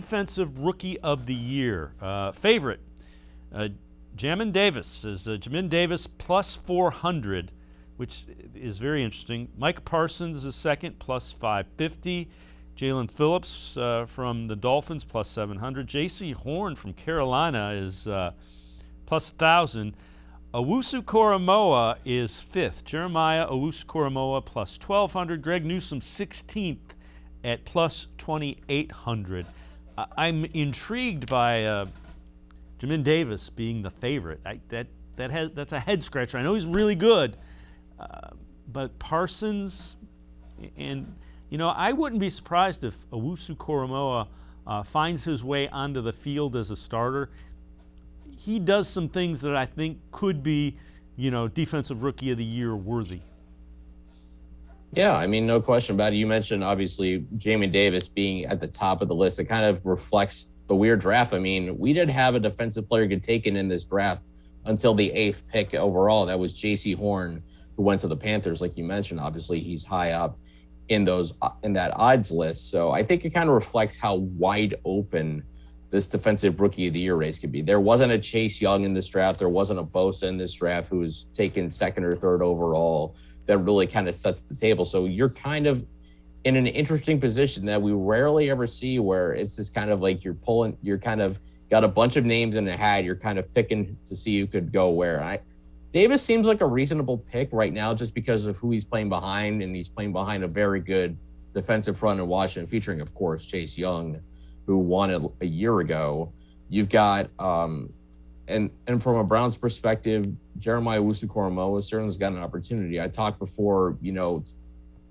Defensive Rookie of the Year. Favorite, Jamin Davis is Jamin Davis plus 400, which is very interesting. Mike Parsons is second, plus 550. Jalen Phillips from the Dolphins, plus 700. J.C. Horn from Carolina is plus 1,000. Owusu-Koramoah is fifth. Jeremiah Owusu-Koramoah plus 1,200. Greg Newsome 16th at plus 2,800. I'm intrigued by Jamin Davis being the favorite. That's a head scratcher. I know he's really good, but Parsons, and I wouldn't be surprised if Owusu-Koramoah finds his way onto the field as a starter. He does some things that I think could be, Defensive Rookie of the Year worthy. Yeah, I mean, no question about it. You mentioned, obviously, Jamin Davis being at the top of the list. It kind of reflects the weird draft. I mean, we didn't have a defensive player get taken in this draft until the 8th pick overall. That was J.C. Horn, who went to the Panthers, like you mentioned. Obviously, he's high up in that odds list. So I think it kind of reflects how wide open this defensive Rookie of the Year race could be. There wasn't a Chase Young in this draft. There wasn't a Bosa in this draft who was taken 2nd or 3rd overall. That really kind of sets the table. So you're kind of in an interesting position that we rarely ever see, where it's just kind of like you're kind of got a bunch of names in a hat. You're kind of picking to see who could go where. Davis seems like a reasonable pick right now just because of who he's playing behind, and he's playing behind a very good defensive front in Washington, featuring, of course, Chase Young, who won it a year ago. You've got and from a Browns perspective, Jeremiah Owusu-Koramoah certainly has got an opportunity. I talked before,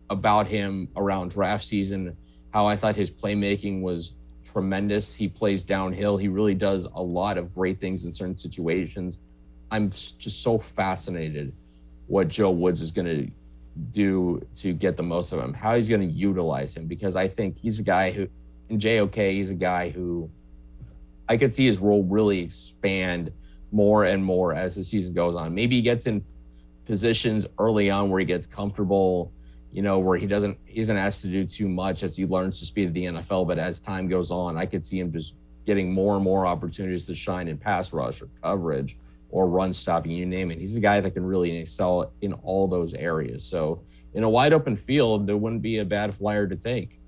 about him around draft season, how I thought his playmaking was tremendous. He plays downhill. He really does a lot of great things in certain situations. I'm just so fascinated what Joe Woods is going to do to get the most of him, how he's going to utilize him, because I think he's a guy who, in JOK, he's a guy who I could see his role really expand more and more as the season goes on. Maybe he gets in positions early on where he gets comfortable, where he isn't asked to do too much as he learns the speed of the NFL. But as time goes on, I could see him just getting more and more opportunities to shine in pass rush or coverage or run stopping, you name it. He's a guy that can really excel in all those areas. So in a wide open field, there wouldn't be a bad flyer to take.